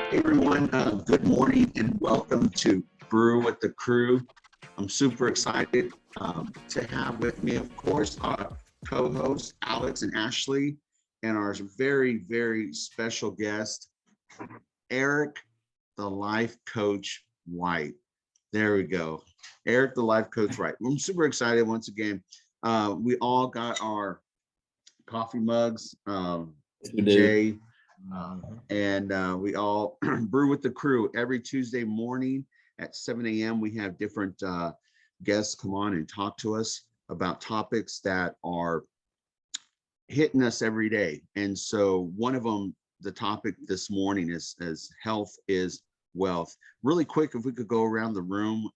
Hey everyone, good morning and welcome to Brew with the Crew. I'm super excited to have with me, of course, our co-hosts Alex and Ashley, and our very, very special guest, Eric, the life coach White. There we go. Eric, the life coach White. I'm super excited once again. We all got our coffee mugs. Jay, and we all brew with the crew every Tuesday morning at 7 a.m. We have different guests come on and talk to us about topics that are hitting us every day. And so one of them, the topic this morning is health is wealth. Really quick, if we could go around the room,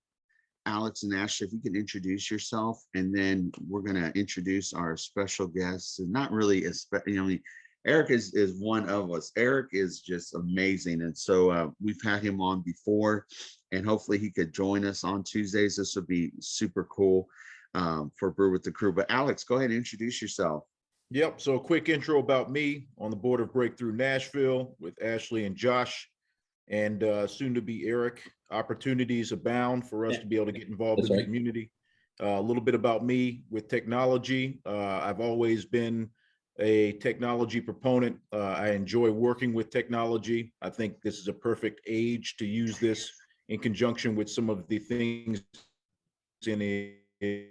Alex and Ashley, if you can introduce yourself, and then we're going to introduce our special guests. And not really, Eric is one of us. Eric is just amazing. And so we've had him on before, and hopefully he could join us on Tuesdays. This would be super cool for Brew with the Crew. But Alex, go ahead and introduce yourself. Yep. So a quick intro about me. On the board of Break Thru Nashville with Ashley and Josh, and soon to be Eric. Opportunities abound for us to be able to get involved in the community. A little bit about me with technology. I've always been a technology proponent. I enjoy working with technology. I think this is a perfect age to use this in conjunction with some of the things in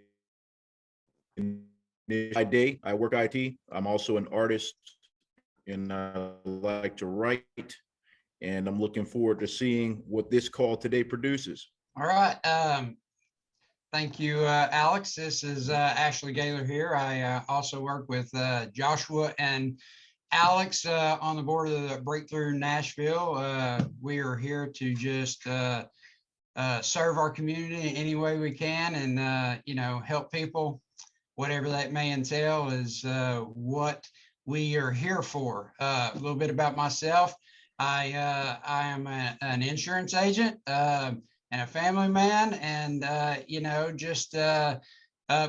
my day. I work IT. I'm also an artist, and I like to write. And I'm looking forward to seeing what this call today produces. All right. Thank you, Alex. This is Ashley Gaylor here. I also work with Joshua and Alex on the board of the Break Thru Nashville. We are here to just serve our community in any way we can, and help people, whatever that may entail, is what we are here for. A little bit about myself. I am an insurance agent and a family man, and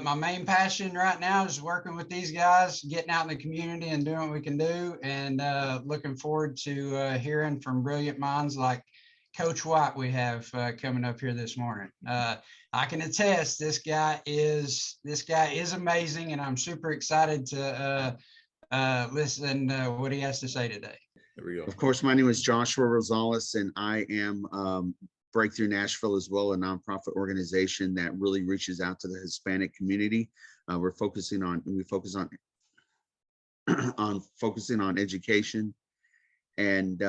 my main passion right now is working with these guys, getting out in the community and doing what we can do, and looking forward to hearing from brilliant minds like Coach White we have coming up here this morning. I can attest this guy is amazing, and I'm super excited to listen what he has to say today. There we go. Of course, my name is Joshua Rosales, and I am Break Thru Nashville as well, a nonprofit organization that really reaches out to the Hispanic community. We focus on focusing on education and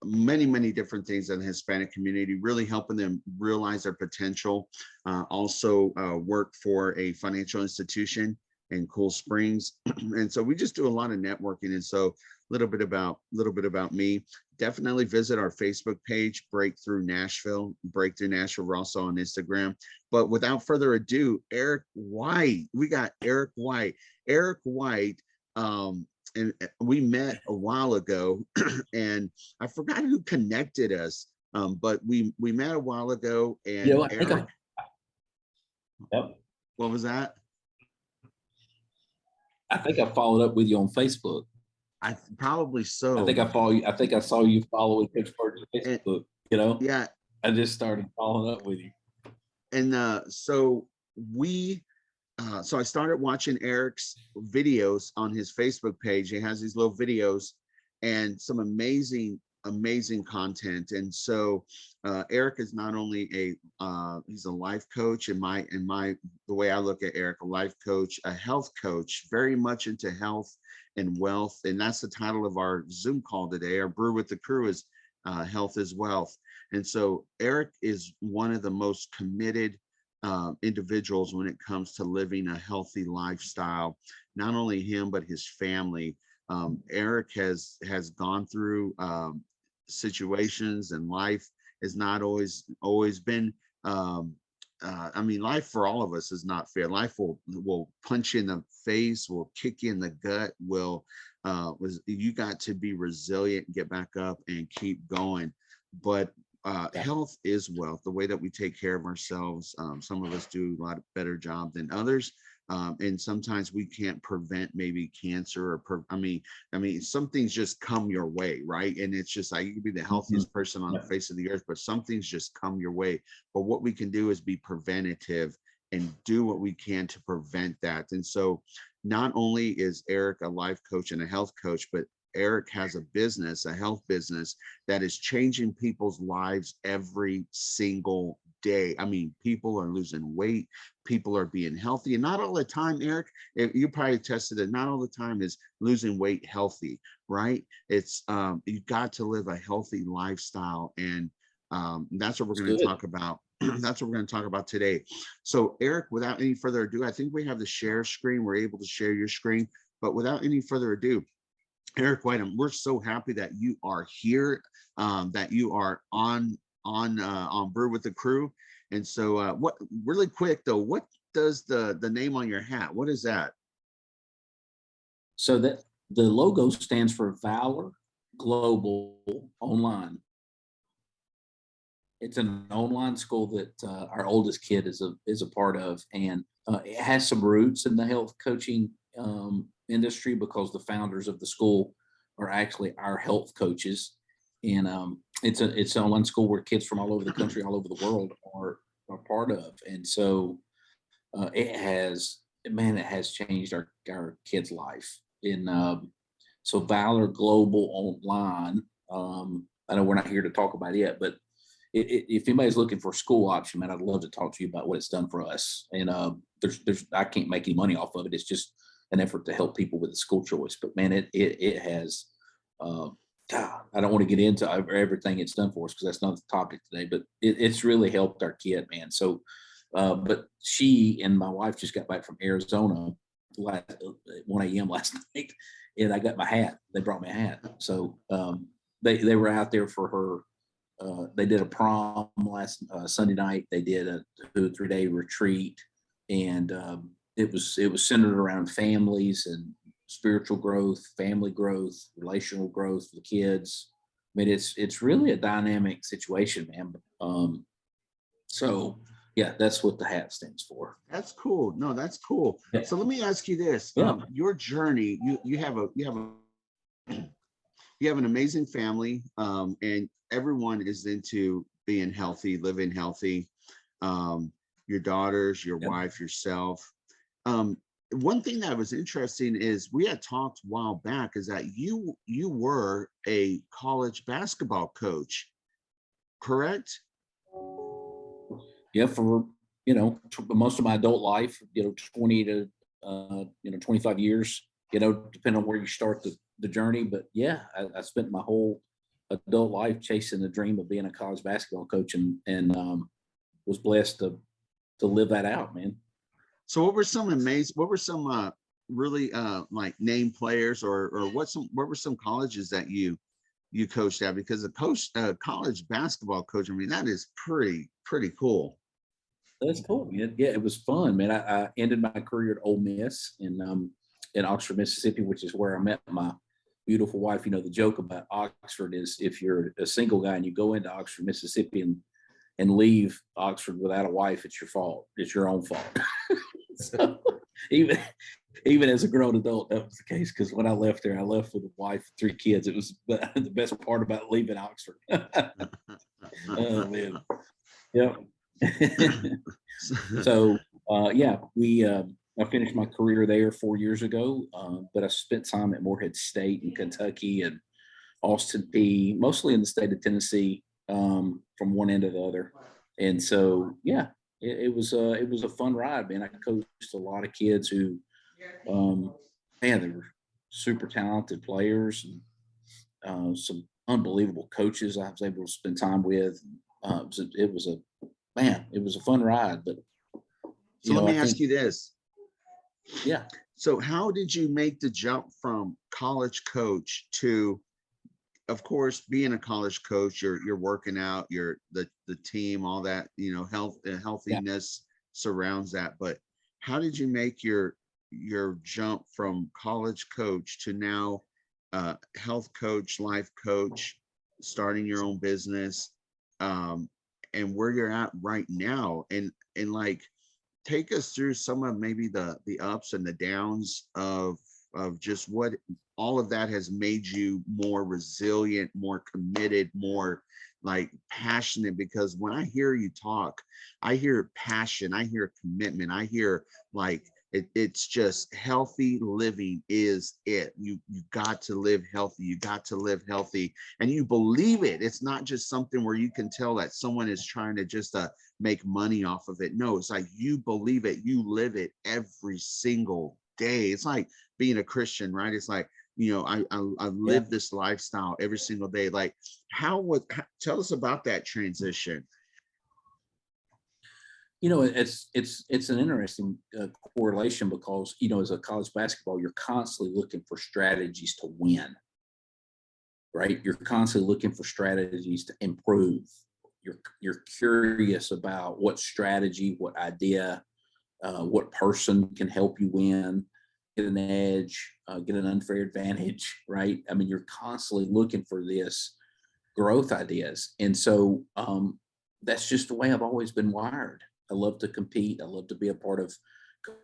many different things in the Hispanic community, really helping them realize their potential. Also work for a financial institution in Cool Springs, and so we just do a lot of networking. And so a little bit about me. Definitely visit our Facebook page, Break Thru Nashville. Break Thru Nashville. We're also on Instagram. But without further ado, Eric White. We got Eric White. Eric White. And we met a while ago, and I forgot who connected us. But we met a while ago, and Eric, yep. What was that? I think I followed up with you on Facebook. I probably so. I think I follow you. I think I saw you following Pittsburgh on Facebook. Yeah. I just started following up with you. And so I started watching Eric's videos on his Facebook page. He has these little videos and some amazing content. And so Eric is not only he's a life coach, the way I look at Eric, a life coach, a health coach, very much into health and wealth. And that's the title of our Zoom call today. Our Brew with the Crew is Health is Wealth. And so Eric is one of the most committed individuals when it comes to living a healthy lifestyle. Not only him, but his family. Eric has gone through situations, and life has not always been life for all of us is not fair. Life will punch you in the face, will kick you in the gut, you got to be resilient, get back up and keep going. But health is wealth. The way that we take care of ourselves, some of us do a lot better job than others, And sometimes we can't prevent maybe cancer or I mean, some things just come your way, right? And it's just like you can be the healthiest person on the face of the earth, but some things just come your way. But what we can do is be preventative and do what we can to prevent that. And so not only is Eric a life coach and a health coach, but Eric has a business, a health business that is changing people's lives every single day. I mean, people are losing weight, people are being healthy, and not all the time, Eric, you probably tested it, not all the time is losing weight healthy, right? It's you've got to live a healthy lifestyle, and that's what we're going to talk about. That's what we're going to talk about today. So Eric, without any further ado, I think we have the share screen. We're able to share your screen, but without any further ado, Eric White, we're so happy that you are here, that you are on Brew with the Crew. And so what really quick though, what does the name on your hat, what is that? So that the logo stands for Valor Global Online. It's an online school that our oldest kid is a part of, and it has some roots in the health coaching industry because the founders of the school are actually our health coaches, and it's an online school where kids from all over the country, all over the world are part of, and so it has changed our kids' life. In so Valor Global Online. I know we're not here to talk about it yet, but if anybody's looking for a school option, man, I'd love to talk to you about what it's done for us. And I can't make any money off of it. It's just an effort to help people with the school choice. But man, it has. God, I don't want to get into everything it's done for us because that's not the topic today. But it's really helped our kid, man. So, but she and my wife just got back from Arizona at 1 a.m. last night, and I got my hat. They brought me a hat. So they were out there for her. They did a prom last Sunday night. They did a 2 or 3 day retreat, and it was centered around families and spiritual growth, family growth, relational growth for the kids. I mean, it's really a dynamic situation, man. So yeah, that's what the hat stands for. That's cool. No, that's cool. Yeah. So let me ask you this: your journey. You have an amazing family, and everyone is into being healthy, living healthy. Your daughters, your wife, yourself. One thing that was interesting is we had talked a while back is that you were a college basketball coach, correct? Yeah, for most of my adult life, 20 to 25 years, depending on where you start the journey. But yeah, I spent my whole adult life chasing the dream of being a college basketball coach, and was blessed to live that out, man. So what were some really like name players or what were some colleges that you coached at? Because a college basketball coach, I mean, that is pretty cool. That's cool. Yeah, it was fun, man. I ended my career at Ole Miss in Oxford, Mississippi, which is where I met my beautiful wife. The joke about Oxford is if you're a single guy and you go into Oxford, Mississippi and leave Oxford without a wife, it's your fault. It's your own fault. So even as a grown adult, that was the case, because when I left there, I left with a wife and 3 kids. It was the best part about leaving Oxford. Oh man. Yeah. So I finished my career there 4 years ago, but I spent time at Morehead State in Kentucky and Austin P, mostly in the state of Tennessee, from one end to the other. And so yeah, it was a fun ride, man. I coached a lot of kids who they were super talented players, and some unbelievable coaches I was able to spend time with. It was a fun ride. But so let me ask you this. Yeah. So how did you make the jump from college coach to, of course, being a college coach, you're working out, the team, all that, healthiness surrounds that. But how did you make your jump from college coach to now health coach, life coach, starting your own business, and where you're at right now? And like, take us through some of maybe the ups and the downs of just what all of that has made you more resilient, more committed, more like passionate? Because when I hear you talk, I hear passion, I hear commitment, I hear like it's just healthy living is it. You got to live healthy, you got to live healthy, and you believe it. It's not just something where you can tell that someone is trying to just make money off of it. No, it's like you believe it, you live it every single day. It's like being a Christian, right? It's like, you know, I live this lifestyle every single day. Like, tell us about that transition. You know, it's an interesting correlation because, you know, as a college basketball, you're constantly looking for strategies to win, right? You're constantly looking for strategies to improve. You're curious about what strategy, what idea, what person can help you win, get an edge, get an unfair advantage, right? I mean, you're constantly looking for this growth ideas. And so that's just the way I've always been wired. I love to compete. I love to be a part of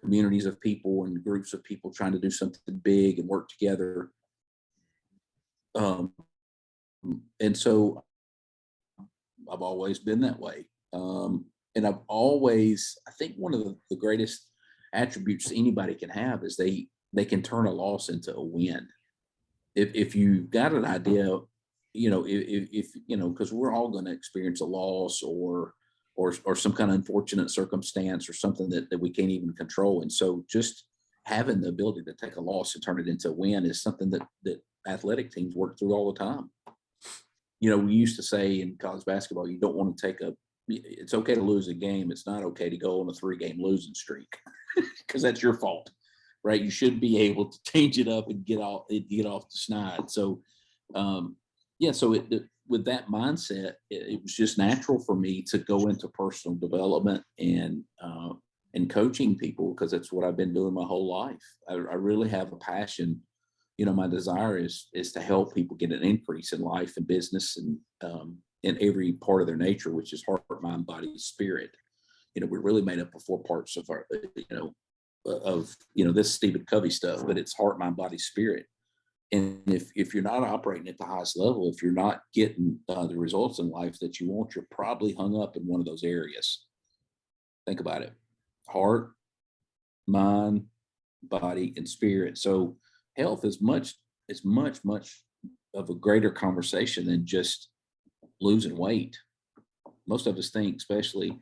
communities of people and groups of people trying to do something big and work together. And so I've always been that way. And I've always, I think one of the greatest attributes anybody can have is they can turn a loss into a win. If you got an idea, you know, if you know, because we're all going to experience a loss or some kind of unfortunate circumstance or something that we can't even control. And so just having the ability to take a loss and turn it into a win is something that athletic teams work through all the time. You know, we used to say in college basketball, you don't want to it's okay to lose a game. It's not okay to go on a 3-game losing streak because that's your fault, right? You should be able to change it up and get off the schneid. So, so with that mindset, it was just natural for me to go into personal development and coaching people because that's what I've been doing my whole life. I really have a passion. You know, my desire is to help people get an increase in life and business and in every part of their nature, which is heart, mind, body, spirit. You know, we're really made up of 4 parts of our, this Stephen Covey stuff, but it's heart, mind, body, spirit. And if you're not operating at the highest level, if you're not getting the results in life that you want, you're probably hung up in one of those areas. Think about it: heart, mind, body, and spirit. So health is much of a greater conversation than just losing weight. Most of us think, especially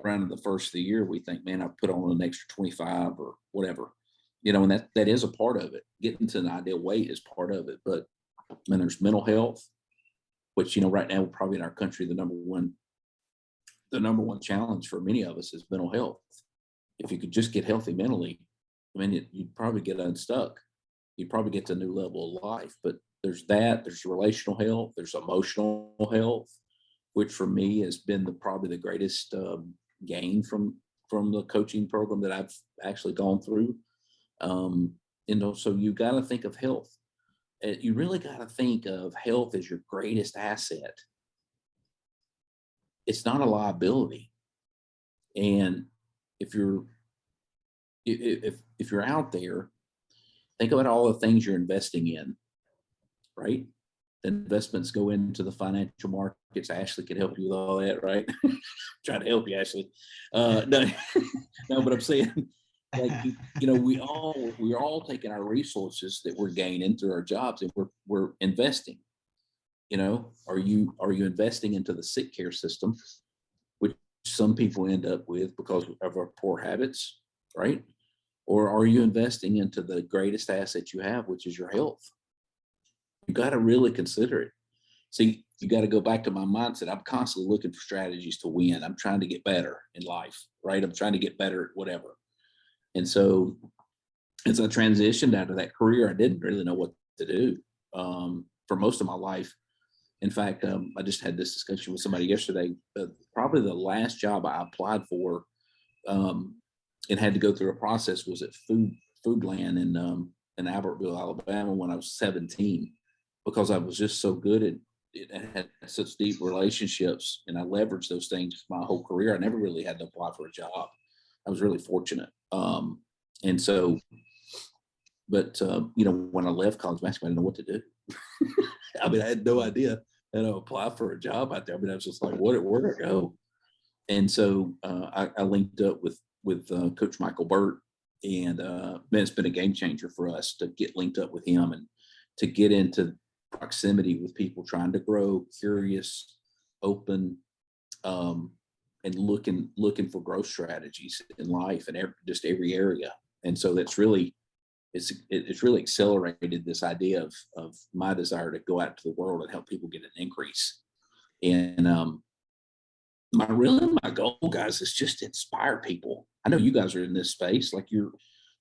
around the first of the year, we think, man, I've put on an extra 25 or whatever. You know, and that is a part of it. Getting to an ideal weight is part of it. But then there's mental health, which, you know, right now, probably in our country, the number one challenge for many of us is mental health. If you could just get healthy mentally, I mean, you'd probably get unstuck. You'd probably get to a new level of life. But there's relational health, there's emotional health, which for me has been probably the greatest gain from the coaching program that I've actually gone through. So you got to think of health. You really got to think of health as your greatest asset. It's not a liability. And if you're out there, think about all the things you're investing in, right? The investments go into the financial markets. Ashley can help you with all that, right? Trying to help you, Ashley. No, but I'm saying, like, you know, we're all taking our resources that we're gaining through our jobs and we're investing. You know, are you investing into the sick care system, which some people end up with because of our poor habits, right? Or are you investing into the greatest asset you have, which is your health? You got to really consider it. See, you got to go back to my mindset. I'm constantly looking for strategies to win. I'm trying to get better in life, right? I'm trying to get better at whatever. And so as I transitioned out of that career, I didn't really know what to do for most of my life. In fact, I just had this discussion with somebody yesterday. Probably the last job I applied for and had to go through a process was at Foodland in Albertville, Alabama, when I was 17, because I was just so good at it and had such deep relationships, and I leveraged those things my whole career. I never really had to apply for a job. I was really fortunate. And so, but you know, when I left college basketball, I didn't know what to do. I mean, I had no idea how to apply for a job out there. I mean, I was just like, where do I go? And so I linked up with Coach Michael Burt, and man, it's been a game changer for us to get linked up with him and to get into proximity with people trying to grow, curious, open, and looking for growth strategies in life and just every area. And so that's really, it's really accelerated this idea of my desire to go out to the world and help people get an increase. And my goal, guys, is just to inspire people. I know you guys are in this space, like you're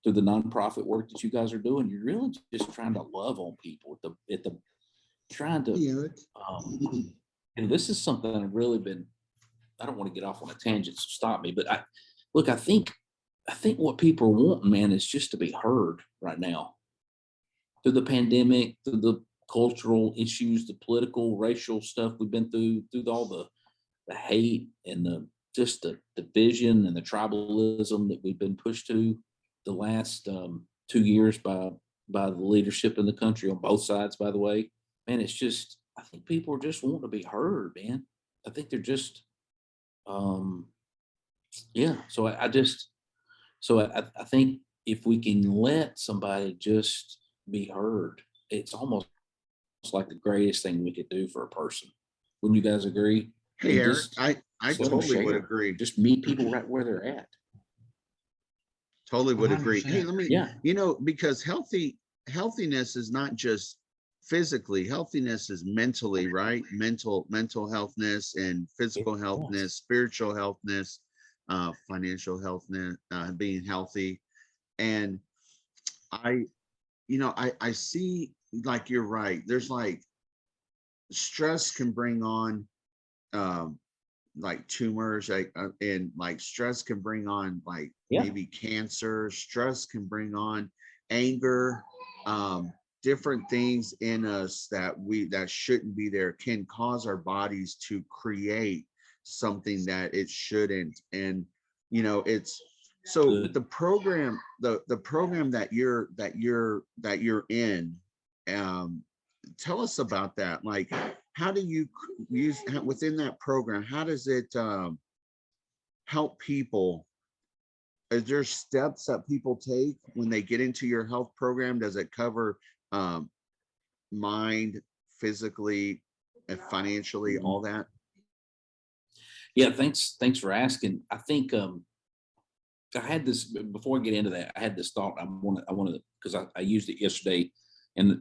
through the nonprofit work that you guys are doing. You're really just trying to love on people trying to, and this is something I've really been, I don't want to get off on a tangent, so stop me, but I think what people are wanting, man, is just to be heard right now. Through the pandemic, through the cultural issues, the political, racial stuff we've been through all the hate and the division and the tribalism that we've been pushed to the last 2 years by the leadership in the country on both sides, by the way. Man, it's just, I think people are just wanting to be heard, man. I think they're just, yeah. So I think if we can let somebody just be heard, it's almost like the greatest thing we could do for a person. Wouldn't you guys agree? Hey, Eric, Just I totally would agree. Just meet people right where they're at. Totally would agree. 100%. Hey, let me, Yeah. you know, because healthiness is not just physically, healthiness is mentally, right? Mental healthness and physical healthness, spiritual healthness, financial healthness, being healthy. And I see, like, you're right. There's like stress can bring on like tumors, and like stress can bring on like maybe cancer. Stress can bring on anger, different things in us that shouldn't be there, can cause our bodies to create something that it shouldn't. And you know, it's so the program that you're in, tell us about that. Like, how do you use within that program? How does it help people? Is there steps that people take when they get into your health program? Does it cover mind, physically, and financially, all that? Yeah, thanks for asking. I think I had this, before I get into that, I had this thought. I want to, because I used it yesterday and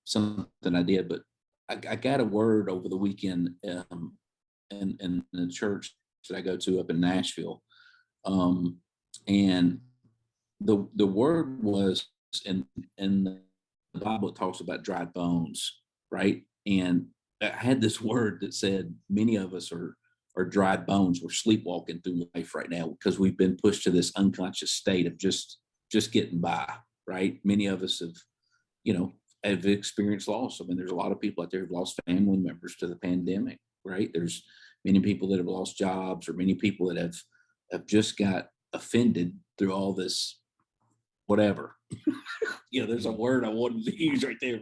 something I did, but I got a word over the weekend in the church that I go to up in Nashville. And the word was, in the Bible, it talks about dried bones, right? And I had this word that said many of us are dried bones. We're sleepwalking through life right now because we've been pushed to this unconscious state of just getting by, right? Many of us have experienced loss. I mean, there's a lot of people out there who've lost family members to the pandemic, right? There's many people that have lost jobs, or many people that have just got offended through all this, whatever. There's a word I wanted to use right there,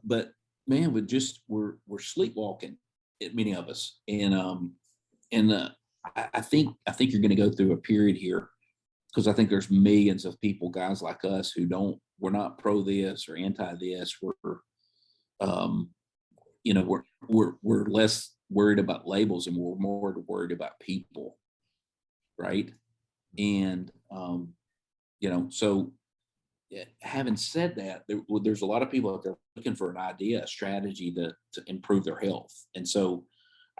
but man, we're sleepwalking, many of us, and I think you're going to go through a period here, because I think there's millions of people, guys like us, we're not pro this or anti this. We're less worried about labels and we're more worried about people, right? And so having said that, there's a lot of people out there looking for an idea, a strategy to improve their health. And so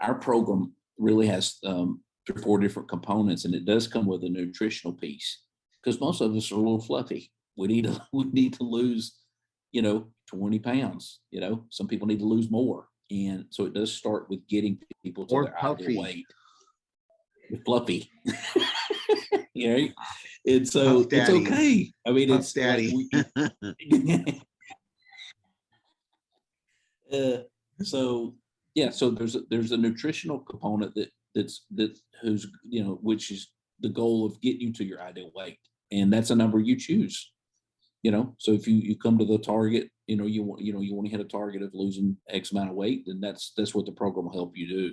our program really has 3 or 4 different components, and it does come with a nutritional piece, because most of us are a little fluffy. We need to lose, 20 pounds. Some people need to lose more. And so it does start with getting people to their ideal weight. Fluffy. And so it's okay. I mean, it's daddy. So there's a nutritional component who's, which is the goal of getting you to your ideal weight. And that's a number you choose, so if you come to the target, you want to hit a target of losing X amount of weight, then that's what the program will help you do.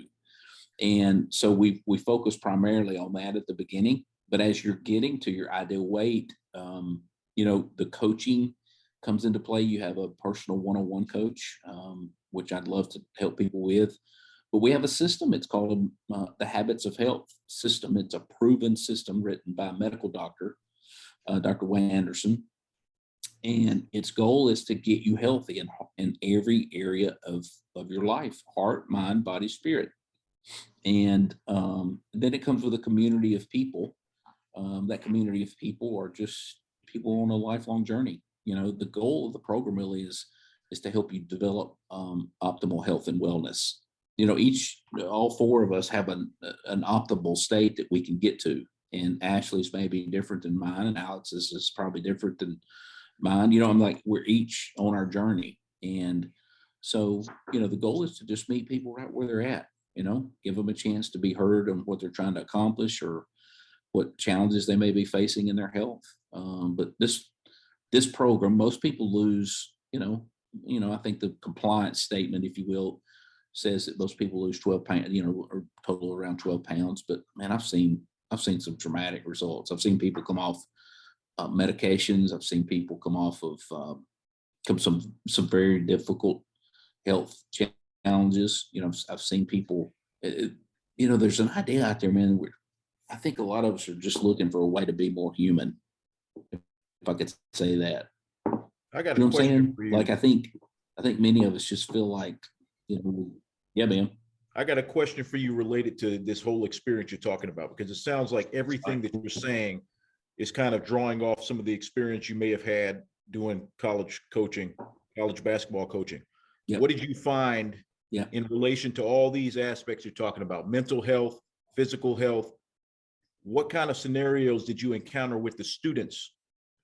And so we focus primarily on that at the beginning, but as you're getting to your ideal weight, the coaching comes into play. You have a personal one-on-one coach, which I'd love to help people with. But we have a system. It's called the Habits of Health system. It's a proven system written by a medical doctor, Dr. Wayne Anderson. And its goal is to get you healthy in every area of your life: heart, mind, body, spirit. And then it comes with a community of people. That community of people are just people on a lifelong journey. The goal of the program really is to help you develop optimal health and wellness. All four of us have an optimal state that we can get to. And Ashley's may be different than mine, and Alex's is probably different than mine. I'm like, we're each on our journey. And so, the goal is to just meet people right where they're at, give them a chance to be heard on what they're trying to accomplish or what challenges they may be facing in their health. But this program, most people lose, I think the compliance statement, if you will, says that most people lose 12 pounds, or total around 12 pounds. But man, I've seen some dramatic results. I've seen people come off medications. I've seen people come off of some very difficult health challenges. I've seen people, there's an idea out there, man. I think a lot of us are just looking for a way to be more human, if I could say that. I got a question for you. Like, I think many of us just feel like, yeah, man. I got a question for you related to this whole experience you're talking about, because it sounds like everything that you're saying is kind of drawing off some of the experience you may have had doing college basketball coaching. Yep. What did you find in relation to all these aspects you're talking about? Mental health, physical health. What kind of scenarios did you encounter with the students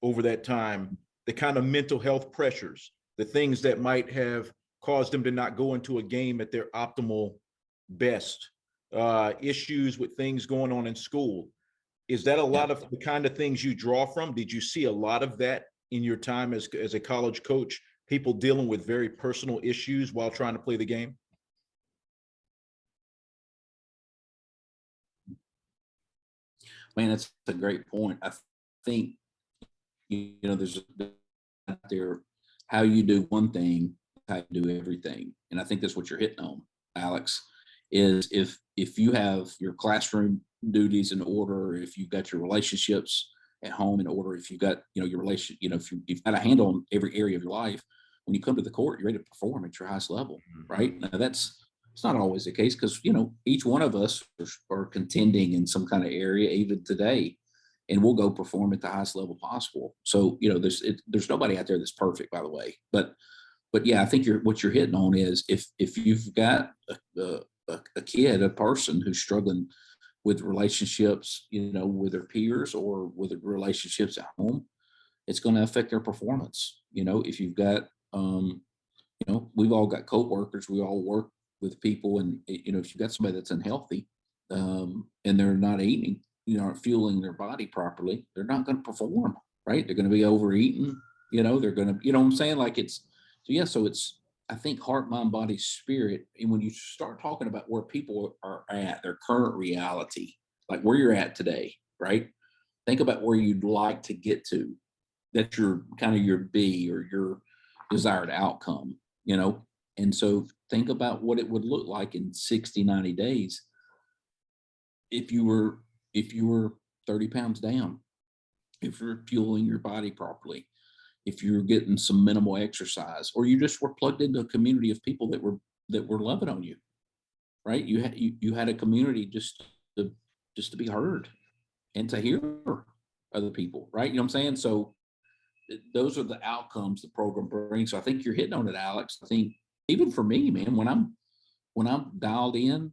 over that time? The kind of mental health pressures, the things that might have caused them to not go into a game at their optimal best, issues with things going on in school. Is that a lot of the kind of things you draw from? Did you see a lot of that in your time as a college coach, people dealing with very personal issues while trying to play the game? Man, that's a great point. I think, there's out there, how you do one thing, how you do everything. And I think that's what you're hitting on, Alex, is if you have your classroom duties in order, if you've got your relationships at home in order, if you've got, your relation, if you've got a handle on every area of your life, when you come to the court, you're ready to perform at your highest level, right? Now it's not always the case, because, each one of us are contending in some kind of area, even today, and we'll go perform at the highest level possible. So, there's nobody out there that's perfect, by the way. But yeah, I think what you're hitting on is if you've got a kid, a person who's struggling with relationships, with their peers or with relationships at home, it's going to affect their performance. If you've got, we've all got coworkers, we all work with people, and if you've got somebody that's unhealthy, and they're not eating, aren't fueling their body properly, they're not going to perform, right? They're going to be overeating, they're going to, what I'm saying? Like so it's, I think heart, mind, body, spirit. And when you start talking about where people are at, their current reality, like where you're at today, right? Think about where you'd like to get to. That's your kind of your B or your desired outcome, And so think about what it would look like in 60, 90 days if you were 30 pounds down, if you're fueling your body properly, if you're getting some minimal exercise, or you just were plugged into a community of people that were loving on you, right? You had a community just to be heard and to hear other people, right? You know what I'm saying? So those are the outcomes the program brings. So I think you're hitting on it, Alex. I think even for me, man, when I'm dialed in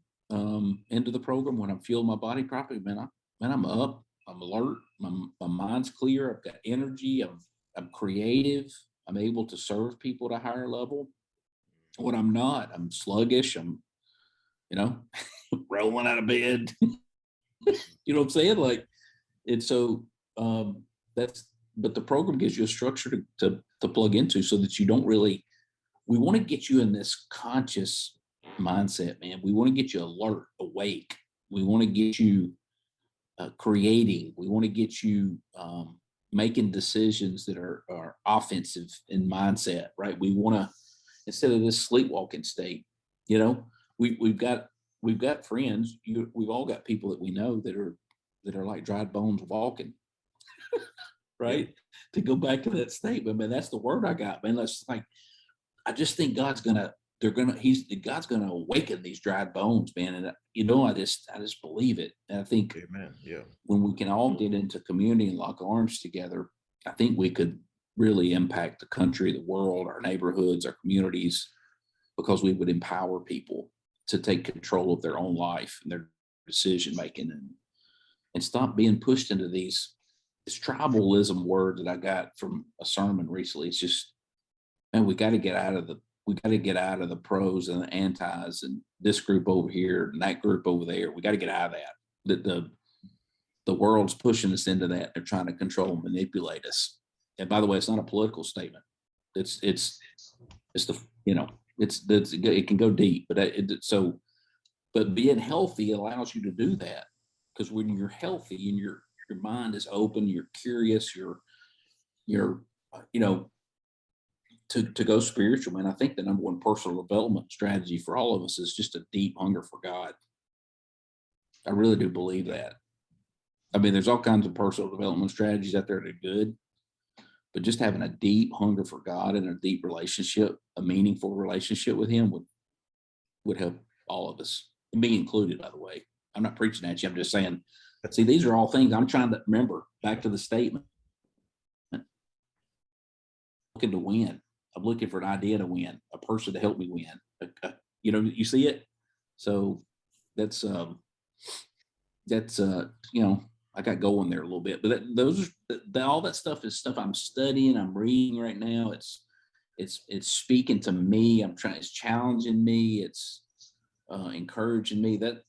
into the program, when I'm fueling my body properly, man, I'm up, I'm alert, my mind's clear, I've got energy, I'm creative, I'm able to serve people at a higher level. When I'm not, I'm sluggish, I'm rolling out of bed. You know what I'm saying? Like, and so but the program gives you a structure to plug into so that you don't really, we want to get you in this conscious mindset, man. We want to get you alert, awake. We want to get you creating. We want to get you making decisions that are offensive in mindset, right? We want to, instead of this sleepwalking state, we've got friends. We've all got people that we know that are like dried bones walking, right? To go back to that statement, man, that's the word I got, man. That's like, I just think God's gonna awaken these dried bones, man. And I just believe it. And I think, amen. Yeah. When we can all get into community and lock arms together, I think we could really impact the country, the world, our neighborhoods, our communities, because we would empower people to take control of their own life and their decision making, and stop being pushed into this tribalism word that I got from a sermon recently. It's just, man, we got to get out of the pros and the antis and this group over here and that group over there. We got to get out of that. The world's pushing us into that. They're trying to control and manipulate us. And by the way, it's not a political statement. It can go deep, but being healthy allows you to do that, because when you're healthy and your mind is open, you're curious, you're to go spiritual, man. I think the number one personal development strategy for all of us is just a deep hunger for God. I really do believe that. I mean, there's all kinds of personal development strategies out there that are good, but just having a deep hunger for God and a deep relationship, a meaningful relationship with Him would help all of us, me included, by the way. I'm not preaching at you. I'm just saying, see, these are all things I'm trying to remember. Back to the statement. Looking to win. I'm looking for an idea to win, a person to help me win. You see it? So that's I got going there a little bit, but all that stuff is stuff I'm studying, I'm reading right now. It's speaking to me. It's challenging me. It's encouraging me. That,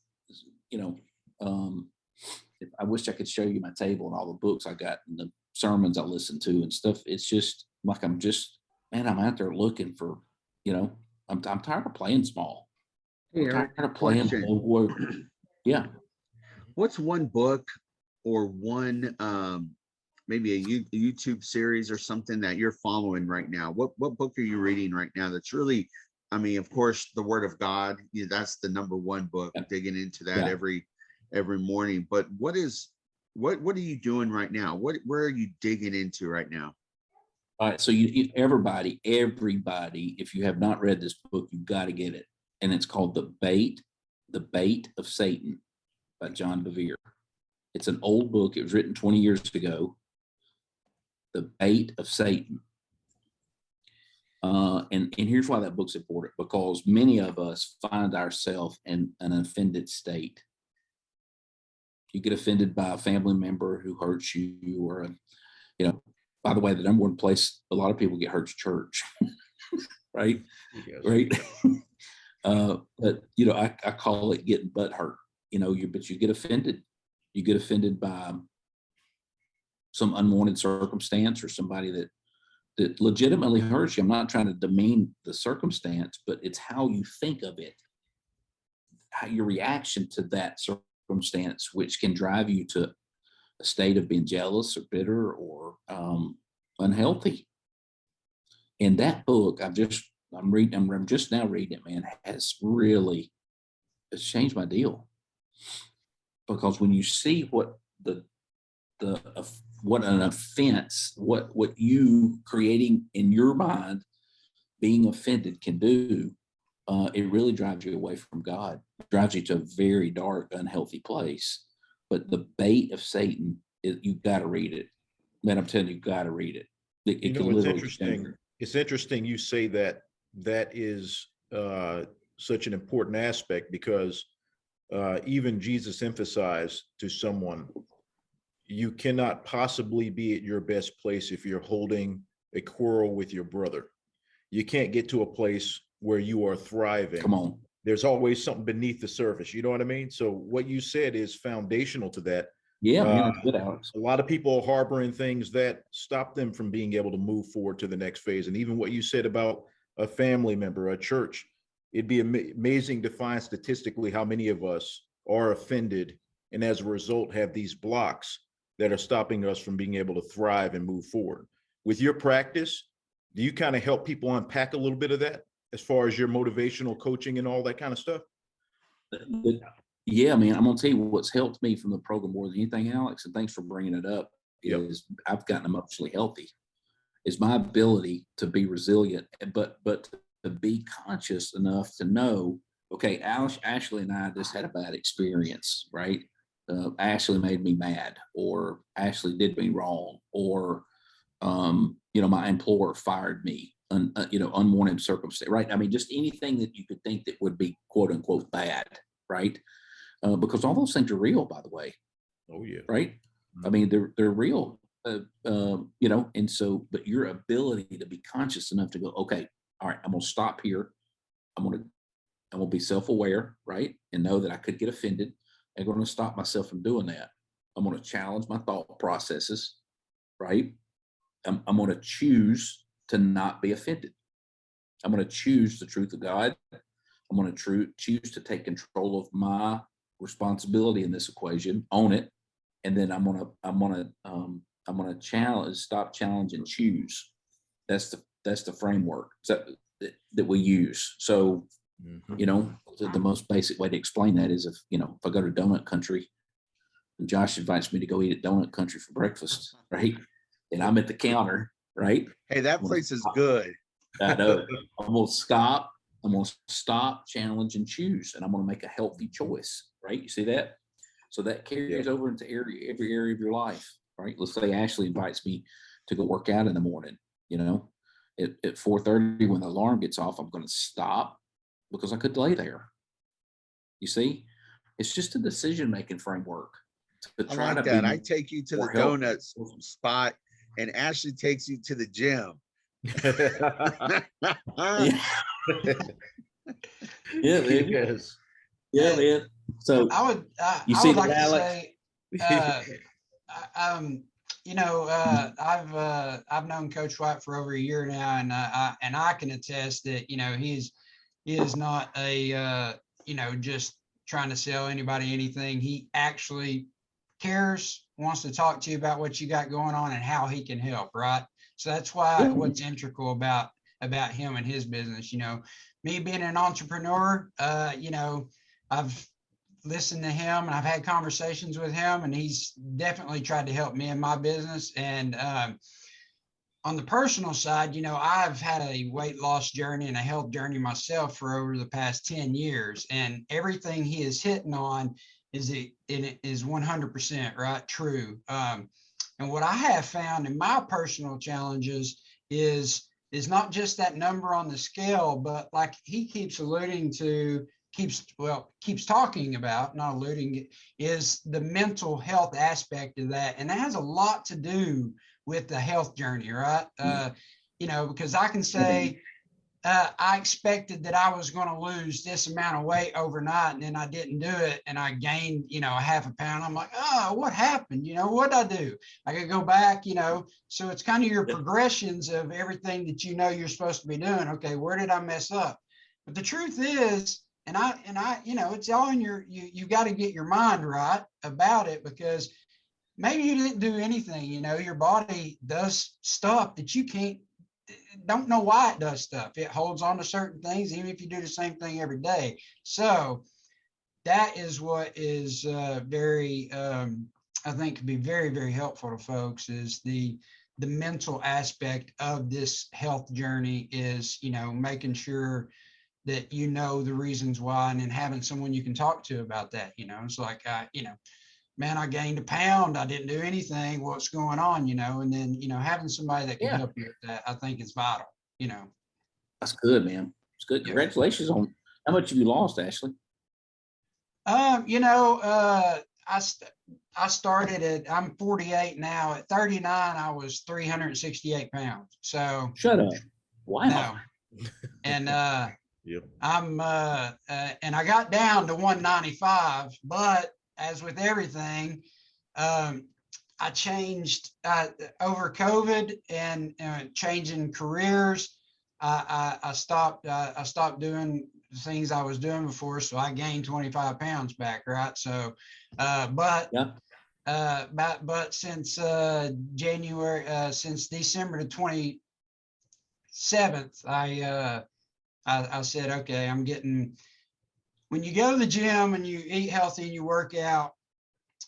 I wish I could show you my table and all the books I got and the sermons I listen to and stuff. It's just like, I'm out there looking for, I'm tired of playing small. Hey, I'm tired Eric, of playing. Yeah. What's one book or one maybe a YouTube series or something that you're following right now? What book are you reading right now that's really, I mean, of course, the Word of God, that's the number one book, digging into that every morning. But what are you doing right now? Where are you digging into right now? All right. So everybody, if you have not read this book, you've got to get it. And it's called The Bait of Satan by John Bevere. It's an old book. It was written 20 years ago. The Bait of Satan. And here's why that book's important, because many of us find ourselves in an offended state. You get offended by a family member who hurts you, or by the way, the number one place a lot of people get hurt is church. Right? Yes. Right. But I call it getting butt hurt. But you get offended. You get offended by some unwanted circumstance or somebody that legitimately hurts you. I'm not trying to demean the circumstance, but it's how you think of it, how your reaction to that circumstance, which can drive you to a state of being jealous or bitter or unhealthy. And that book, I'm just now reading it, man, it's changed my deal. Because when you see what what an offense, what you creating in your mind, being offended can do, it really drives you away from God. It drives you to a very dark, unhealthy place. But The Bait of Satan, you've got to read it. Man, I'm telling you, you've got to read it. It can it's literally interesting. It's interesting you say that is such an important aspect, because even Jesus emphasized to someone, you cannot possibly be at your best place if you're holding a quarrel with your brother. You can't get to a place where you are thriving. Come on. there's always something beneath the surface. You know what I mean? So what you said is foundational to that. Yeah, man, that's good, Alex. A lot of people are harboring things that stop them from being able to move forward to the next phase. And even what you said about a family member, a church, it'd be amazing to find statistically how many of us are offended and as a result have these blocks that are stopping us from being able to thrive and move forward. With your practice, do you kind of help people unpack a little bit of that as far as your motivational coaching and all that kind of stuff? Yeah, man, I'm gonna tell you what's helped me from the program more than anything, Alex, and thanks for bringing it up, is I've gotten emotionally healthy. Is my ability to be resilient, but to be conscious enough to know, okay, Ashley and I just had a bad experience, right? Ashley made me mad, or Ashley did me wrong, or my employer fired me, unwanted circumstance, right? I mean, just anything that you could think that would be quote unquote bad, right? Because all those things are real, by the way. Oh yeah. Right. I mean, they're real, and so, but your ability to be conscious enough to go, okay, all right, I'm going to stop here. I'm going to be self-aware, right? And know that I could get offended. I'm going to stop myself from doing that. I'm going to challenge my thought processes, right? I'm going to choose to not be offended. I'm going to choose the truth of God. I'm going to choose to take control of my responsibility in this equation, own it, and then I'm gonna challenge, stop, challenge, and choose. That's the framework that we use. So, the most basic way to explain that is if I go to Donut Country and Josh invites me to go eat at Donut Country for breakfast, right? And I'm at the counter, right? Hey, that place is good. I know. I'm gonna stop, challenge, and choose, and I'm gonna make a healthy choice, right? You see that? So that carries over into every area of your life, right? Let's say Ashley invites me to go work out in the morning, at 4:30 when the alarm gets off, I'm gonna stop because I could lay there. You see? It's just a decision-making framework. I like that. I take you to the donuts spot and Ashley takes you to the gym. Yeah, man. Yes. Yeah, man. So I would like to say, I've known Coach White for over a year now, and I can attest that he is not a just trying to sell anybody anything. He actually cares, wants to talk to you about what you got going on and how he can help, right? So that's why what's integral about him and his business. Me being an entrepreneur, I've listened to him and I've had conversations with him, and he's definitely tried to help me in my business. And on the personal side, I've had a weight loss journey and a health journey myself for over the past 10 years, and everything he is hitting on is 100% right, true. And what I have found in my personal challenges is not just that number on the scale, but like he keeps alluding to, keeps talking about, not alluding, is the mental health aspect of that. And that has a lot to do with the health journey, right? Because I can say, I expected that I was going to lose this amount of weight overnight, and then I didn't do it, and I gained, a half a pound. I'm like, oh, what happened? What'd I do? I could go back, so it's kind of your progressions of everything that you're supposed to be doing. Okay, where did I mess up? But the truth is, and I, it's all in you got to get your mind right about it, because maybe you didn't do anything, your body does stuff that you don't know why it does stuff. It holds on to certain things, even if you do the same thing every day. So that is what is very, I think could be very, very helpful to folks, is the mental aspect of this health journey is, making sure that the reasons why, and then having someone you can talk to about that. It's like, man, I gained a pound. I didn't do anything. What's going on? And then, having somebody that can help you with that, I think is vital, That's good, man. It's good. Congratulations on how much have you lost, Ashley? I started at, I'm 48 now. At 39, I was 368 pounds. So shut up. Wow. No. And Yep. I'm and I got down to 195, but as with everything, I changed over COVID and changing careers. I stopped doing things I was doing before, so I gained 25 pounds back, right? So, but since January, since December the 27th, I said, okay, I'm getting. When you go to the gym and you eat healthy and you work out,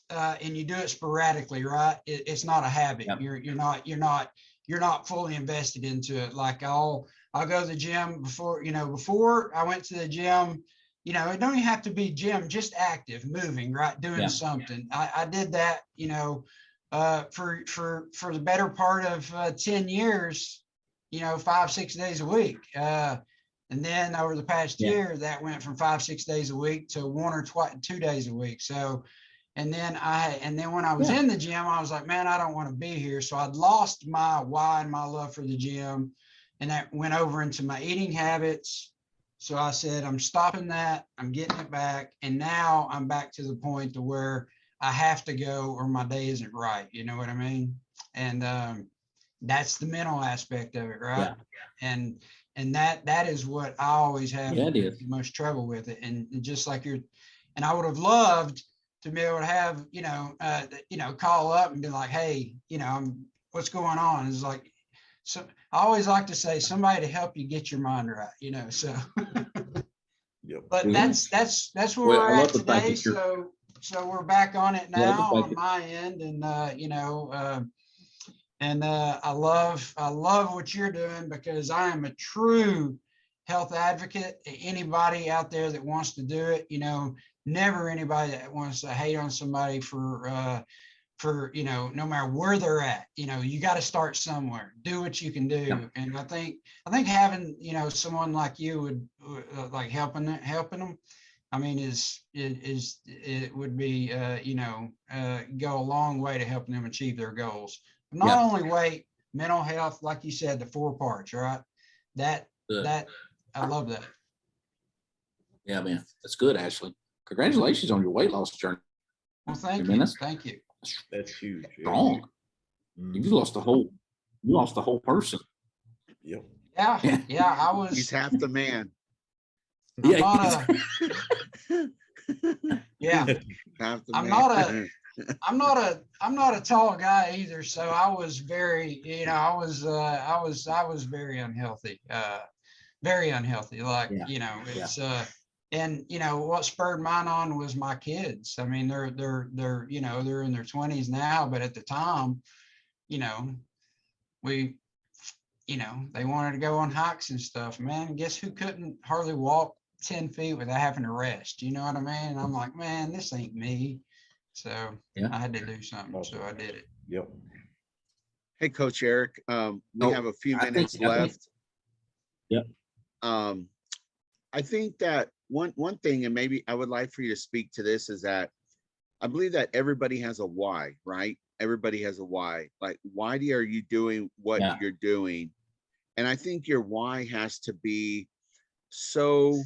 and you do it sporadically, right? It's not a habit. Yep. You're not fully invested into it. Like I'll go to the gym before I went to the gym, it don't even have to be gym, just active, moving, right? Doing something. I did that, for the better part of 10 years, 5-6 days a week. And then over the past year, that went from 5-6 days a week to 1 or 2 days a week. So, and then when I was in the gym, I was like, man, I don't want to be here. So I'd lost my why and my love for the gym, and that went over into my eating habits. So I said, I'm stopping that. I'm getting it back. And now I'm back to the point to where I have to go or my day isn't right. You know what I mean? And that's the mental aspect of it, right? And that is what I always have the most trouble with it. And just like and I would have loved to be able to have, call up and be like, hey, what's going on? It's like, so I always like to say somebody to help you get your mind right, so. But that's where we're at today. So we're back on it now on my end, and I love what you're doing, because I am a true health advocate. Anybody out there that wants to do it, never anybody that wants to hate on somebody for no matter where they're at. You got to start somewhere. Do what you can do. And I think having someone like you would like helping them. I mean, it would be go a long way to helping them achieve their goals. Not only weight, mental health, like you said, the 4 parts, right? That I love that. Yeah, man, that's good, Ashley. Congratulations on your weight loss journey. Well, thank you. Thank you. That's huge. Strong. You lost the whole person. Yep. Yeah. I was. He's half the man. Half the man. I'm not a tall guy either, so I was very, I was very unhealthy, like, it's and what spurred mine on was my kids. I mean, they're they're in their 20s now, but at the time, we they wanted to go on hikes and stuff. Man, guess who couldn't hardly walk 10 feet without having to rest? You know what I mean? And I'm like, man, this ain't me. So I had to do something. So I did it. Yep. Hey, Coach Eric, we have a few minutes left. Yep. I think that one thing, and maybe I would like for you to speak to this, is that I believe that everybody has a why, right? Everybody has a why. Like, why are you doing what you're doing? And I think your why has to be so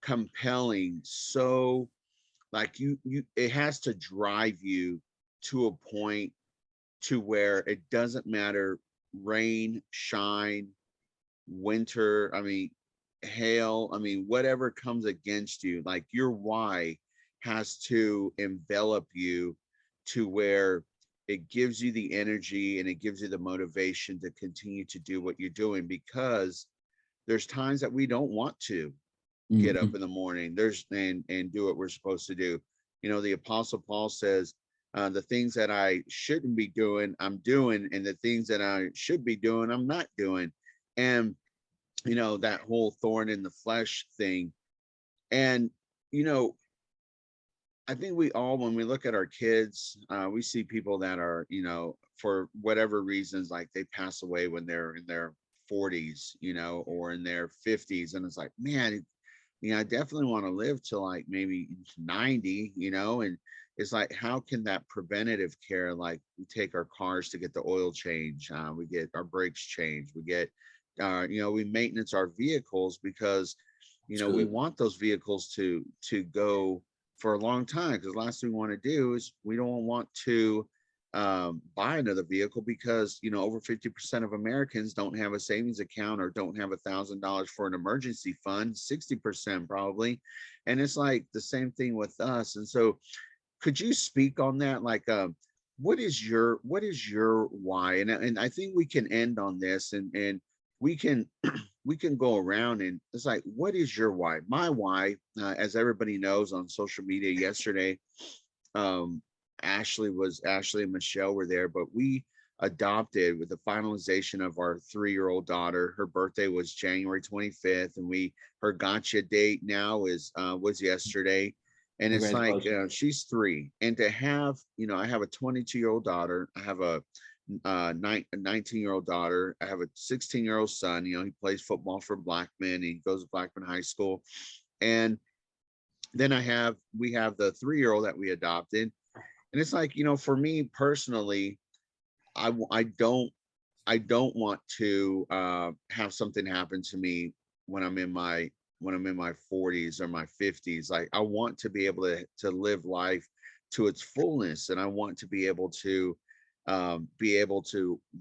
compelling, so like it has to drive you to a point to where it doesn't matter rain, shine, winter, I mean, hail, I mean, whatever comes against you, like your why has to envelop you to where it gives you the energy and it gives you the motivation to continue to do what you're doing, because there's times that we don't want to get up in the morning and do what we're supposed to do. The Apostle Paul says, the things that I shouldn't be doing, I'm doing, and the things that I should be doing, I'm not doing. And that whole thorn in the flesh thing. And I think we all, when we look at our kids, we see people that are, for whatever reasons, like they pass away when they're in their 40s, or in their 50s. And it's like, man, I definitely want to live till like maybe 90, and it's like, how can that preventative care, like we take our cars to get the oil change, we get our brakes changed, we get, we maintenance our vehicles, because you know, we want those vehicles to go for a long time, because the last thing we want to do is we don't want to buy another vehicle, because, you know, over 50% of Americans don't have a savings account or don't have $1,000 for an emergency fund, 60% probably. And it's like the same thing with us. And so could you speak on that? Like, what is your why? And I think we can end on this, and we can we can go around, and it's like, what is your why? My why, as everybody knows on social media yesterday, Ashley and Michelle were there, but we adopted with the finalization of our 3-year-old daughter. Her birthday was January 25th, and her gotcha date now was yesterday. And it's like, she's 3. And to have, you know, I have a 22-year-old daughter. I have a 19-year-old daughter. I have a 16-year-old son. You know, he plays football for Blackman. He goes to Blackman High School. And then we have the 3-year-old that we adopted. And it's like, you know, for me personally, I don't want to have something happen to me when I'm in my 40s or my 50s. Like, I want to be able to live life to its fullness, and I want to be able to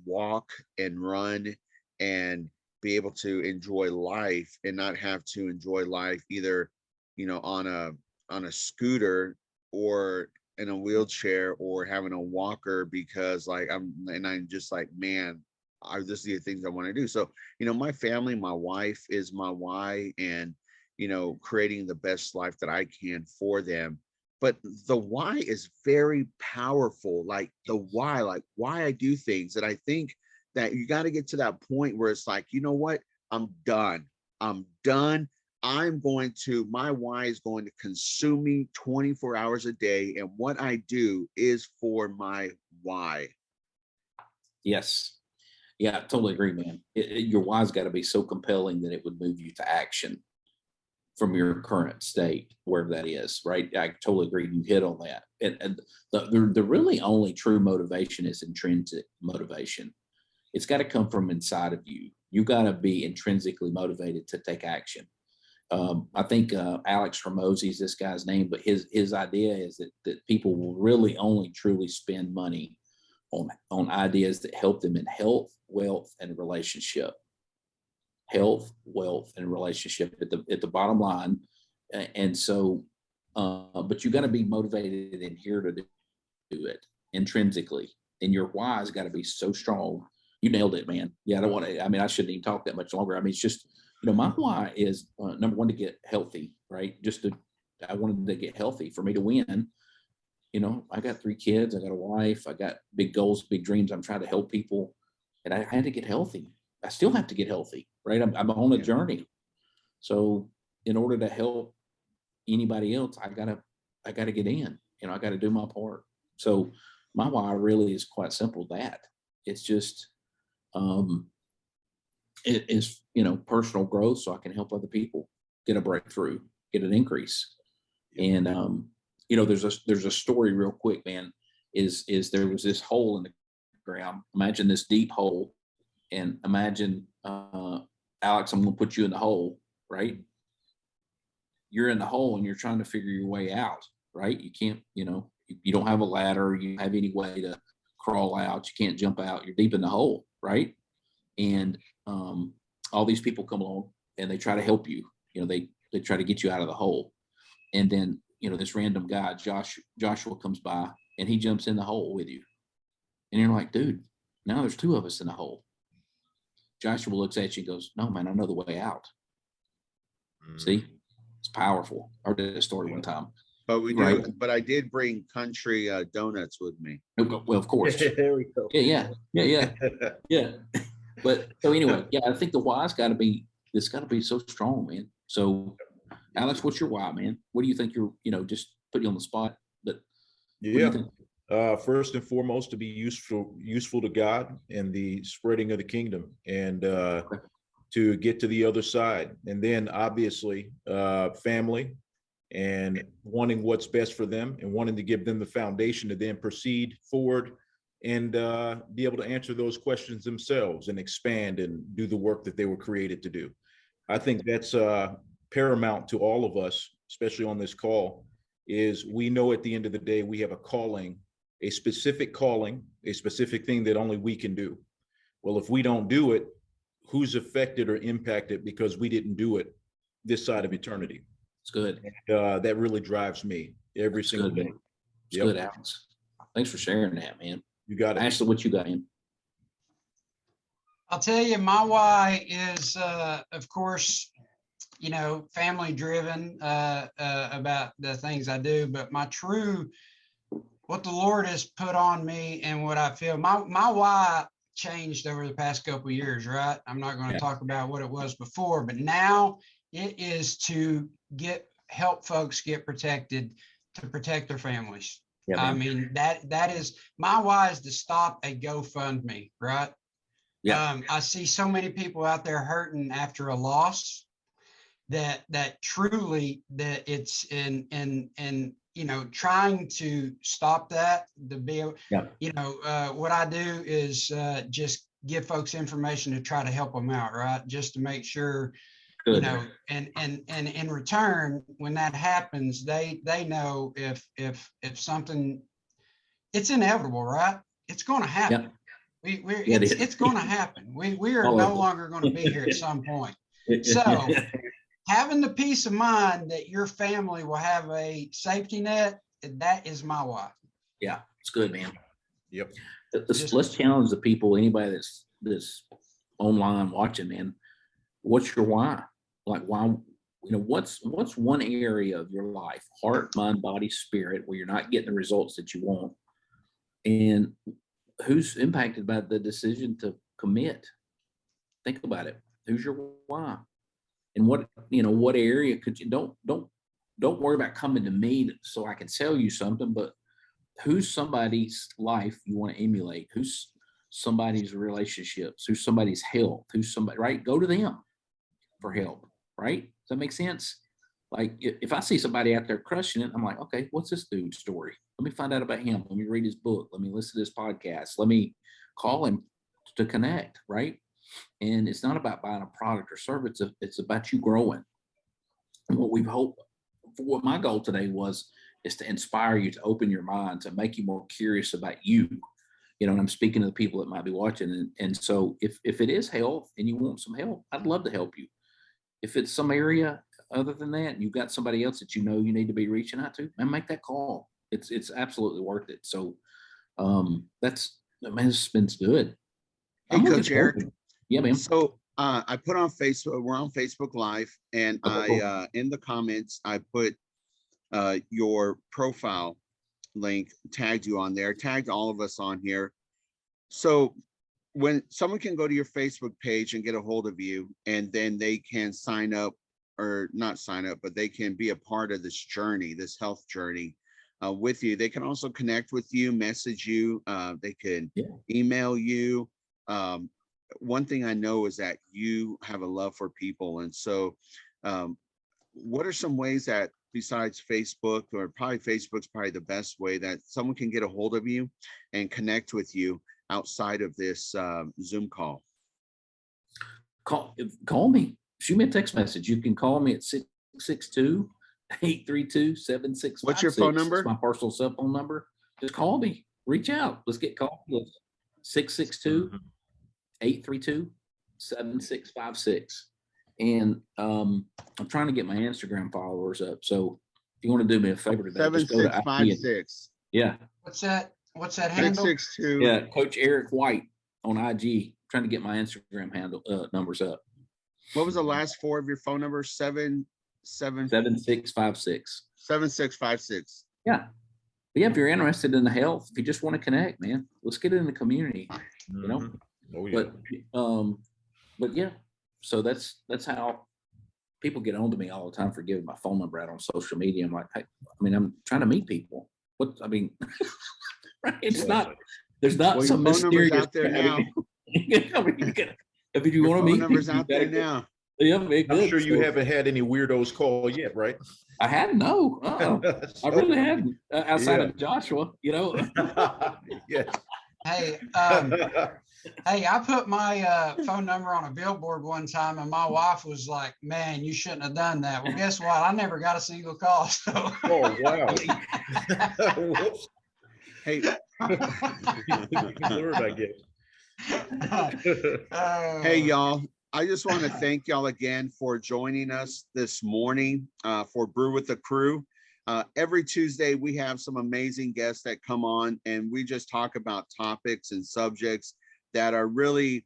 walk and run and be able to enjoy life, and not have to enjoy life either, you know, on a scooter or in a wheelchair or having a walker, because like I'm just like, man, this is the things I want to do. So, you know, my family, my wife is my why, and, you know, creating the best life that I can for them. But the why is very powerful. Like the why, like why I do things. And I think that you got to get to that point where it's like, you know what? I'm done. My why is going to consume me 24 hours a day. And what I do is for my why. Yes. Yeah, I totally agree, man. Your why's got to be so compelling that it would move you to action from your current state, wherever that is, right? I totally agree. You hit on that. And the really only true motivation is intrinsic motivation. It's got to come from inside of you. You got to be intrinsically motivated to take action. I think Alex Hormozy is this guy's name, but his idea is that people will really only truly spend money on ideas that help them in health, wealth, and relationship. Health, wealth, and relationship at the bottom line. And so, but you got to be motivated and here to do it intrinsically. And your why's got to be so strong. You nailed it, man. Yeah, I shouldn't even talk that much longer. I mean, it's just, you know, my why is number one, to get healthy, right? I wanted to get healthy for me to win. You know, I got 3 kids, I got a wife, I got big goals, big dreams. I'm trying to help people, and I had to get healthy. I still have to get healthy, right? I'm on a journey. So in order to help anybody else, I gotta get in, you know, I got to do my part. So my why really is quite simple. That it's just, it is, you know, personal growth, so I can help other people get a breakthrough, get an increase. And, you know, there's a story real quick, man, is there was this hole in the ground. Imagine this deep hole, and imagine, Alex, I'm going to put you in the hole, right? You're in the hole and you're trying to figure your way out, right? You can't, you know, you don't have a ladder, you don't have any way to crawl out, you can't jump out, you're deep in the hole, right? And all these people come along and they try to help you, you know, they try to get you out of the hole. And then, you know, this random guy, Joshua comes by and he jumps in the hole with you. And you're like, dude, now there's 2 of us in the hole. Joshua looks at you and goes, no, man, I know the way out. See, it's powerful. I heard this story one time. But we do, right? But I did bring country donuts with me. Well, of course. There we go. Yeah. But so anyway, yeah, I think the why's got to be, it's got to be so strong, man. So Alex, what's your why, man? What do you think just put you on the spot, but first and foremost, to be useful to God and the spreading of the kingdom, and to get to the other side. And then obviously family, and wanting what's best for them, and wanting to give them the foundation to then proceed forward and be able to answer those questions themselves and expand and do the work that they were created to do. I think that's paramount to all of us, especially on this call, is we know at the end of the day, we have a calling, a specific thing that only we can do. Well, if we don't do it, who's affected or impacted because we didn't do it this side of eternity? It's good. That really drives me every single day. It's good, Alex. Thanks for sharing that, man. You got it. Ashley, what you got in? I'll tell you, my why is, of course, you know, family driven about the things I do, but my true, what the Lord has put on me and what I feel, my why changed over the past couple of years, right? I'm not going to talk about what it was before, but now it is to help folks get protected, to protect their families. Yeah, I mean, that is my why, is to stop a GoFundMe, right? Yeah. I see so many people out there hurting after a loss that truly that it's in you know, trying to stop that, to be, you know, what I do is just give folks information to try to help them out, right? Just to make sure, you know, and in return, when that happens, they know if something, it's inevitable, right? It's going to happen. It's going to happen. We are no longer going to be here at some point. So having the peace of mind that your family will have a safety net, that is my why. Yeah, it's good, man. Yep. Let's challenge the people, anybody that's online watching, man. What's your why? Like, why, you know, what's one area of your life, heart, mind, body, spirit, where you're not getting the results that you want? And who's impacted by the decision to commit? Think about it. Who's your why? And what, you know, what area could you, don't worry about coming to me so I can sell you something, but who's somebody's life you want to emulate? Who's somebody's relationships? Who's somebody's health? Who's somebody, right? Go to them for help, right? Does that make sense? Like, if I see somebody out there crushing it, I'm like, okay, what's this dude's story? Let me find out about him. Let me read his book. Let me listen to his podcast. Let me call him to connect, right? And it's not about buying a product or service. It's about you growing. And what my goal today is to inspire you, to open your mind, to make you more curious about you. You know, and I'm speaking to the people that might be watching. And so if it is health and you want some help, I'd love to help you. If it's some area other than that, and you've got somebody else that you know you need to be reaching out to, and make that call. It's absolutely worth it. So it's been good. Hey, Coach Eric. Yeah, man. So I put on Facebook, we're on Facebook Live, and I in the comments, I put your profile link, tagged you on there, tagged all of us on here. So when someone can go to your Facebook page and get a hold of you, and then they can sign up, or not sign up, but they can be a part of this journey, this health journey with you. They can also connect with you, message you, they can email you. One thing I know is that you have a love for people. And so what are some ways that, besides Facebook, or probably Facebook's probably the best way, that someone can get a hold of you and connect with you outside of this Zoom call? Call me. Shoot me a text message. You can call me at 662-832-7656. What's your phone number? It's my personal cell phone number. Just call me. Reach out. Let's get called. 662-832-7656. And I'm trying to get my Instagram followers up. So if you want to do me a favor today, 7656. Yeah. What's that handle? 662. Yeah, Coach Eric White on IG. Trying to get my Instagram handle numbers up. What was the last four of your phone number? 7656. 7656. Yeah. But yeah, if you're interested in the health, if you just want to connect, man, let's get it in the community. You know. Oh, yeah. But yeah, so that's how people get on to me all the time for giving my phone number out on social media. I'm like, hey, I mean, I'm trying to meet people. Right? It's not. There's not some mysterious out there now. If you want to meet numbers out there now. Yeah, I'm sure you haven't had any weirdos call yet, right? I hadn't. No, I really hadn't. Outside of Joshua, you know. Yes. Hey, Hey, I put my phone number on a billboard one time and my wife was like, man, you shouldn't have done that. Well, guess what? I never got a single call. So. Oh, wow. Whoops. Hey, Learned, I guess. hey, y'all. I just want to thank y'all again for joining us this morning for Brew with the Crew. Every Tuesday, we have some amazing guests that come on and we just talk about topics and subjects that are really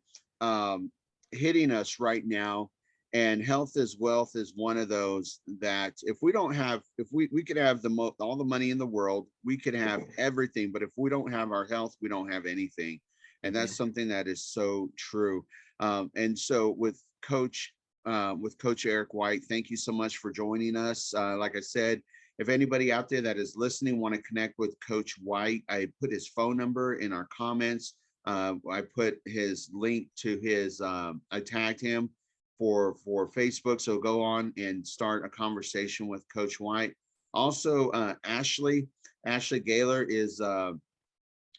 hitting us right now. And health is wealth is one of those that if we don't have, if we could have all the money in the world, we could have everything. But if we don't have our health, we don't have anything. And that's something that is so true. And so with Coach Eric White, thank you so much for joining us. Like I said, if anybody out there that is listening want to connect with Coach White, I put his phone number in our comments. I put his link to his, I tagged him for Facebook. So go on and start a conversation with Coach White. Also, Ashley Gaylor is an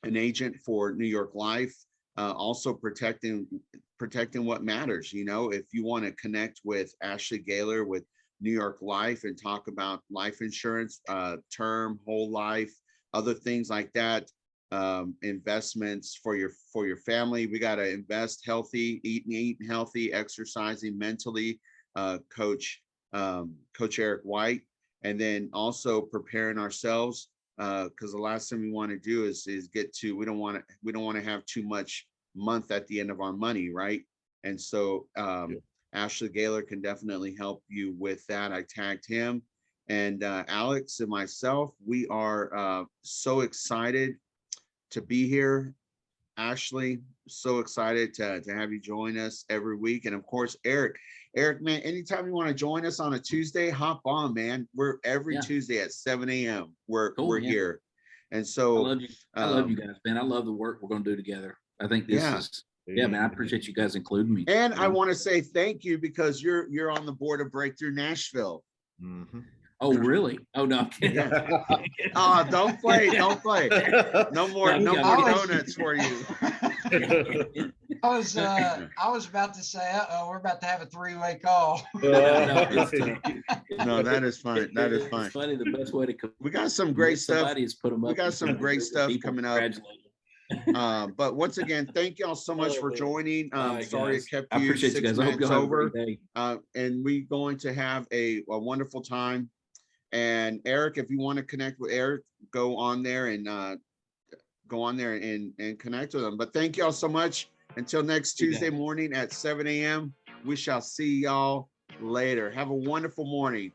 agent for New York Life, also protecting what matters. You know, if you want to connect with Ashley Gaylor with New York Life and talk about life insurance, term, whole life, other things like that, investments for your family. We got to invest healthy, eating healthy, exercising mentally, Coach Eric White, and then also preparing ourselves because the last thing we want to do is get to, we don't want to have too much month at the end of our money, right? And so Ashley Gaylor can definitely help you with that. I tagged him, and Alex and myself, we are so excited to be here. Ashley, so excited to have you join us every week. And of course, Eric, man, anytime you want to join us on a Tuesday, hop on, man. We're every Tuesday at 7 a.m. We're here. And so I love you guys, man. I love the work we're going to do together. I think this is, man, I appreciate you guys including me. And I want to say thank you because you're on the board of Break Thru Nashville. Mm-hmm. Oh, really? Oh, no. Oh, don't play. No more donuts for you. I was about to say, we're about to have a three-way call. No, that is fine. That is fine. It's funny. The best way to we got some great stuff. We got some great stuff coming up. But once again, thank y'all so much for joining. Sorry it kept you 6 minutes over. And we're going to have a wonderful time. And Eric, if you want to connect with Eric, go on there and connect with them. But thank y'all so much. Until next Tuesday morning at 7 a.m. We shall see y'all later. Have a wonderful morning.